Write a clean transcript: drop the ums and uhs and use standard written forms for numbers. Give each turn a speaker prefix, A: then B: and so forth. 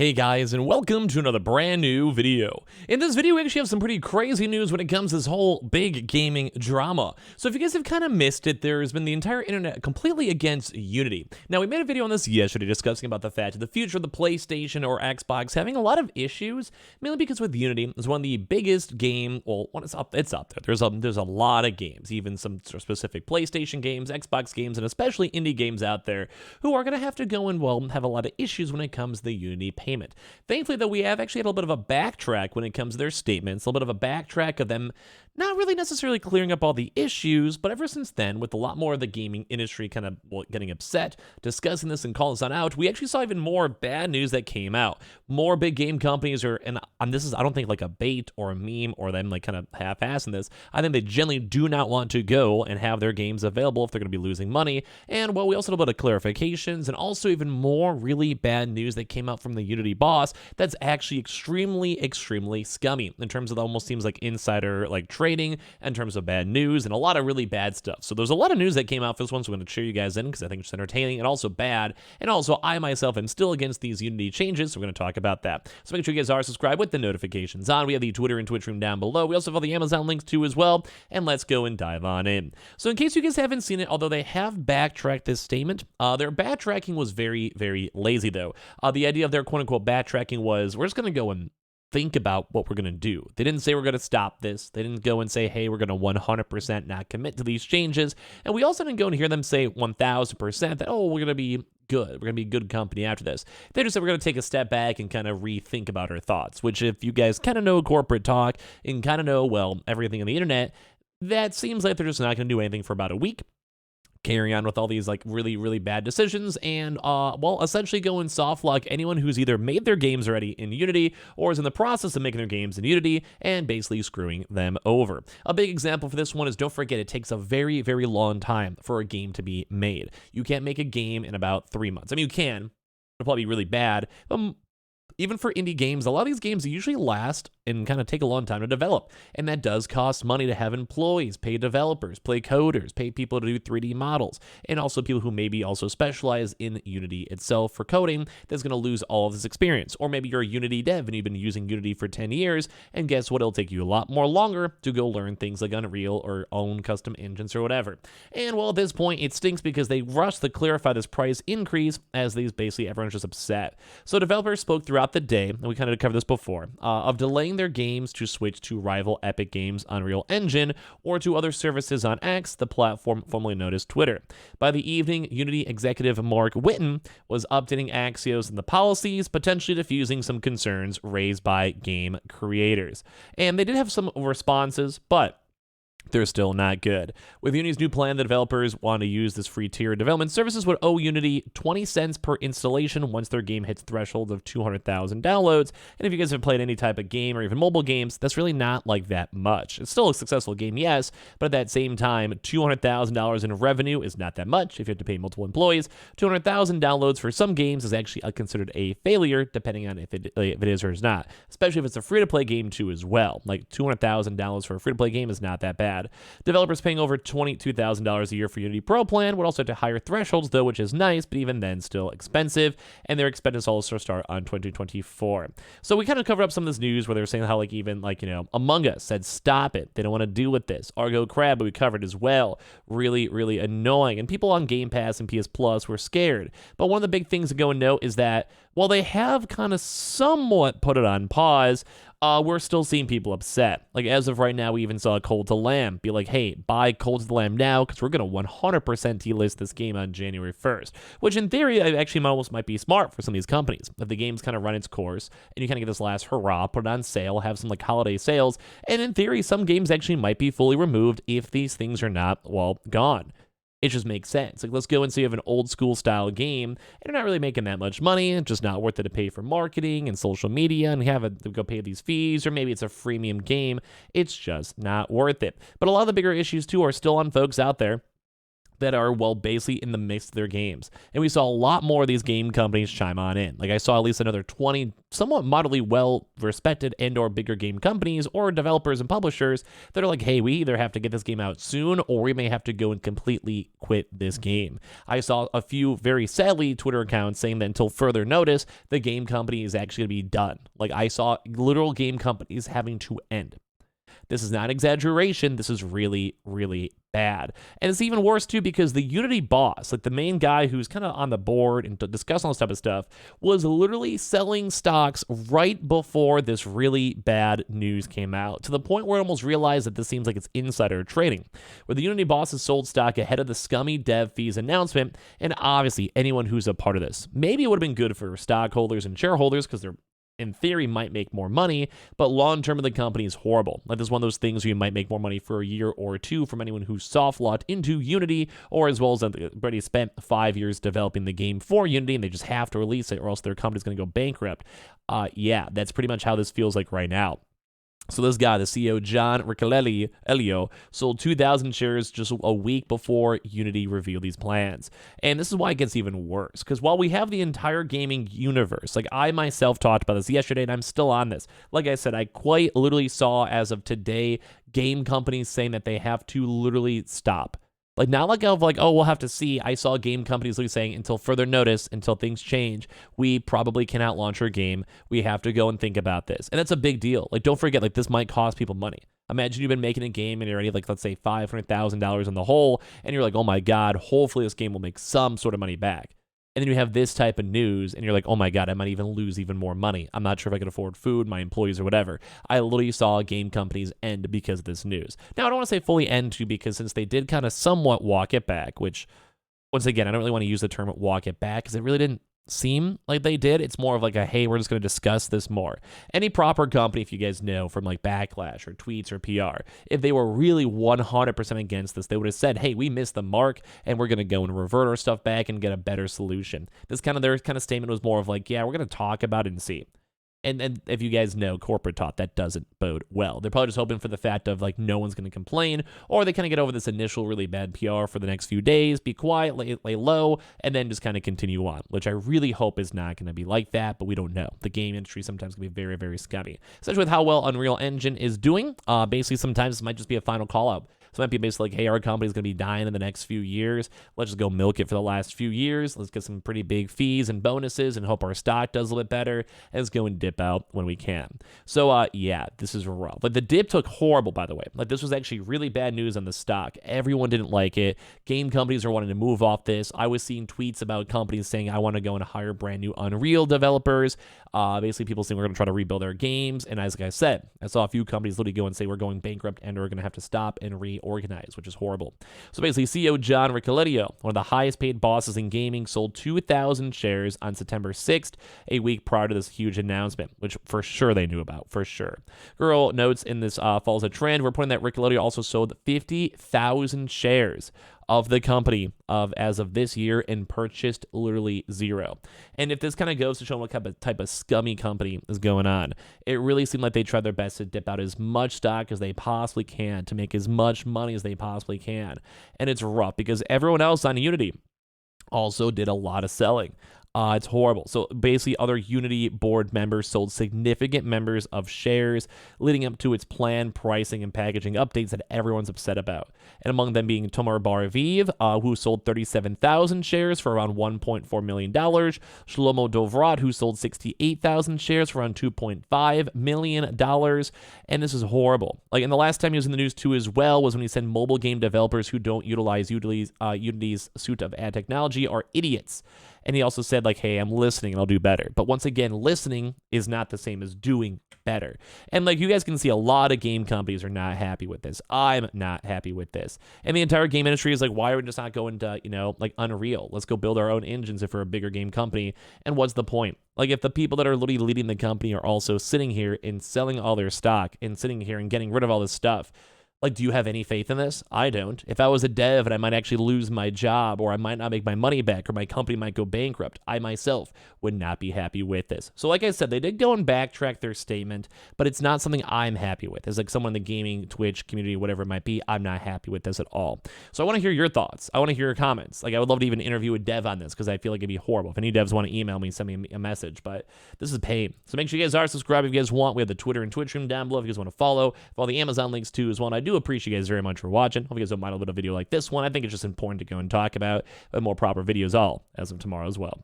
A: Hey guys, and welcome to another brand new video. In this video, we actually have some pretty crazy news when it comes to this whole big gaming drama. So if you guys have kind of missed it, there's been the entire internet completely against Unity. Now, we made a video on this yesterday discussing about the fact that the future of the PlayStation or Xbox having a lot of issues, mainly because with Unity is one of the biggest it's up there. There's a lot of games, even some specific PlayStation games, Xbox games, and especially indie games out there who are going to have to go and have a lot of issues when it comes to the Unity payment. Thankfully, though, we have actually had a little bit of a backtrack when it comes to their statements, a little bit of a backtrack of them not really necessarily clearing up all the issues, but ever since then, with a lot more of the gaming industry kind of getting upset, discussing this and calling this on out, we actually saw even more bad news that came out. More big game companies this is, I don't think like a bait or a meme or them like kind of half-assing this. I think they generally do not want to go and have their games available if they're going to be losing money. And well, we also had a bit of clarifications and also even more really bad news that came out from the Unity boss that's actually extremely scummy in terms of almost seems like insider like trading in terms of bad news and a lot of really bad stuff. So there's a lot of news that came out for this one, so I'm going to cheer you guys in because I think it's entertaining and also bad. And also, I myself am still against these Unity changes, so we're going to talk about that. So make sure you guys are subscribed with the notifications on. We have the Twitter and Twitch room down below. We also have all the Amazon links too as well. And let's go and dive on in. So in case you guys haven't seen it, although they have backtracked this statement, their backtracking was very lazy though. The idea of their quote-unquote backtracking was, we're just going to go and think about what we're going to do. They didn't say we're going to stop this. They didn't go and say, hey, we're going to 100% not commit to these changes. And we also didn't go and hear them say 1000% that, oh, we're going to be good. We're going to be good company after this. They just said we're going to take a step back and kind of rethink about our thoughts, which if you guys kind of know corporate talk and kind of know, well, everything on the internet, that seems like they're just not going to do anything for about a week. Carrying on with all these like really bad decisions and essentially go and soft lock anyone who's either made their games already in Unity or is in the process of making their games in Unity and basically screwing them over. A big example for this one is, don't forget, it takes a very long time for a game to be made. You can't make a game in about 3 months. I mean, you can. It'll probably be really bad. Even for indie games, a lot of these games usually last and kind of take a long time to develop. And that does cost money to have employees, pay developers, pay coders, pay people to do 3D models, and also people who maybe also specialize in Unity itself for coding that's going to lose all of this experience. Or maybe you're a Unity dev and you've been using Unity for 10 years, and guess what? It'll take you a lot more longer to go learn things like Unreal or own custom engines or whatever. And well, at this point, it stinks because they rushed to clarify this price increase as these basically everyone's just upset. So developers spoke throughout the day, and we kind of covered this before, of delaying their games to switch to rival Epic Games' Unreal Engine or to other services on X, the platform formerly known as Twitter. By the evening, Unity executive Mark Whitten was updating Axios and the policies, potentially diffusing some concerns raised by game creators. And they did have some responses, but they're still not good. With Unity's new plan, the developers want to use this free tier. Development services would owe Unity 20 cents per installation once their game hits threshold of 200,000 downloads. And if you guys have played any type of game or even mobile games, that's really not like that much. It's still a successful game, yes, but at that same time, $200,000 in revenue is not that much if you have to pay multiple employees. 200,000 downloads for some games is actually considered a failure, depending on if it is or is not, especially if it's a free-to-play game too as well. Like 200,000 downloads for a free-to-play game is not that bad. Developers paying over $22,000 a year for Unity Pro plan would also have to higher thresholds though, which is nice, but even then still expensive, and their expenses also start on 2024. So we kind of covered up some of this news where they were saying how like even like, Among Us said stop it, they don't want to deal with this. Argo Crab, but we covered as well, really annoying, and people on Game Pass and PS Plus were scared. But one of the big things to go and note is that while they have kind of somewhat put it on pause, we're still seeing people upset. Like as of right now, we even saw Cold to Lamb be like, hey, buy Cold to the Lamb now because we're going to 100% delist this game on January 1st, which in theory actually almost might be smart for some of these companies. If the game's kind of run its course and you kind of get this last hurrah, put it on sale, have some like holiday sales, and in theory, some games actually might be fully removed if these things are not, well, gone. It just makes sense. Like, let's go and say you have an old school style game and you're not really making that much money. It's just not worth it to pay for marketing and social media and to go pay these fees, or maybe it's a freemium game. It's just not worth it. But a lot of the bigger issues too are still on folks out there that are, well, basically in the mix of their games. And we saw a lot more of these game companies chime on in. Like, I saw at least another 20 somewhat moderately well-respected and or bigger game companies or developers and publishers that are like, hey, we either have to get this game out soon or we may have to go and completely quit this game. I saw a few, very sadly, Twitter accounts saying that until further notice, the game company is actually going to be done. Like, I saw literal game companies having to end. This is not exaggeration. This is really, really bad. And it's even worse, too, because the Unity boss, like the main guy who's kind of on the board and discussing all this type of stuff, was literally selling stocks right before this really bad news came out, to the point where I almost realized that this seems like it's insider trading, where the Unity boss has sold stock ahead of the scummy dev fees announcement, and obviously anyone who's a part of this. Maybe it would have been good for stockholders and shareholders because they're in theory might make more money, but long term of the company is horrible. Like, this is one of those things where you might make more money for a year or two from anyone who's soft locked into Unity, or as well as already spent 5 years developing the game for Unity and they just have to release it or else their company's going to go bankrupt. Yeah, that's pretty much how this feels like right now. So this guy, the CEO, John Ricciello, sold 2,000 shares just a week before Unity revealed these plans. And this is why it gets even worse, because while we have the entire gaming universe, like I myself talked about this yesterday, and I'm still on this. Like I said, I quite literally saw, as of today, game companies saying that they have to literally stop. Like, not like of like, oh, we'll have to see. I saw game companies literally saying, until further notice, until things change, we probably cannot launch our game. We have to go and think about this. And that's a big deal. Like, don't forget, like, this might cost people money. Imagine you've been making a game and you're already, like, let's say $500,000 in the hole, and you're like, oh my God, hopefully this game will make some sort of money back. And then you have this type of news, and you're like, oh my God, I might even lose even more money. I'm not sure if I can afford food, my employees, or whatever. I literally saw game companies end because of this news. Now, I don't want to say fully end too, because since they did kind of somewhat walk it back, which, once again, I don't really want to use the term walk it back, because it really didn't seem like they did. It's more of like a, hey, we're just going to discuss this more. Any proper company, if you guys know from like Backlash or tweets or PR, if they were really 100% against this, they would have said, hey, we missed the mark and we're going to go and revert our stuff back and get a better solution. Their kind of statement was more of like, yeah, we're going to talk about it and see. And if you guys know corporate talk, that doesn't bode well. They're probably just hoping for the fact of, like, no one's going to complain, or they kind of get over this initial really bad PR for the next few days, be quiet, lay low, and then just kind of continue on, which I really hope is not going to be like that, but we don't know. The game industry sometimes can be very, very scummy, especially with how well Unreal Engine is doing. Basically, sometimes this might just be a final call-out. So it might be basically like, hey, our company's going to be dying in the next few years. Let's just go milk it for the last few years. Let's get some pretty big fees and bonuses and hope our stock does a little bit better. And let's go and dip out when we can. So, yeah, this is rough. Like, the dip took horrible, by the way. Like, this was actually really bad news on the stock. Everyone didn't like it. Game companies are wanting to move off this. I was seeing tweets about companies saying, I want to go and hire brand new Unreal developers. Basically, people saying we're going to try to rebuild our games. And as like I said, I saw a few companies literally go and say we're going bankrupt and we're going to have to stop and reorganize, which is horrible. So basically, CEO John Ricciello, one of the highest paid bosses in gaming, sold 2,000 shares on September 6th, a week prior to this huge announcement, which for sure they knew about, for sure. Girl notes in this follows a trend. We're pointing that Ricciello also sold 50,000 shares of the company as of this year and purchased literally zero. And if this kind of goes to show what type of scummy company is going on, it really seemed like they tried their best to dip out as much stock as they possibly can to make as much money as they possibly can. And it's rough because everyone else on Unity also did a lot of selling. It's horrible. So basically, other Unity board members sold significant numbers of shares leading up to its planned pricing and packaging updates that everyone's upset about. And among them being Tomar Baraviv, who sold 37,000 shares for around $1.4 million. Shlomo Dovrat, who sold 68,000 shares for around $2.5 million. And this is horrible. Like, and the last time he was in the news too as well was when he said mobile game developers who don't utilize Unity's suite of ad technology are idiots. And he also said, like, hey, I'm listening and I'll do better. But once again, listening is not the same as doing better. And like, you guys can see a lot of game companies are not happy with this. I'm not happy with this. And the entire game industry is like, why are we just not going to, like Unreal? Let's go build our own engines if we're a bigger game company. And what's the point? Like, if the people that are literally leading the company are also sitting here and selling all their stock and sitting here and getting rid of all this stuff, Like, do you have any faith in this? I don't. If I was a dev and I might actually lose my job, or I might not make my money back, or my company might go bankrupt, I myself would not be happy with this. So like I said, they did go and backtrack their statement, but it's not something I'm happy with. As like someone in the gaming, Twitch community, whatever it might be, I'm not happy with this at all. So I want to hear your thoughts. I want to hear your comments. Like, I would love to even interview a dev on this, because I feel like it'd be horrible. If any devs want to email me, send me a message, but this is pain. So make sure you guys are subscribed if you guys want. We have the Twitter and Twitch room down below if you guys want to follow. All the Amazon links too as well. And I do appreciate you guys very much for watching. Hope you guys don't mind a little video like this one. I think it's just important to go and talk about, but more proper videos all as of tomorrow as well.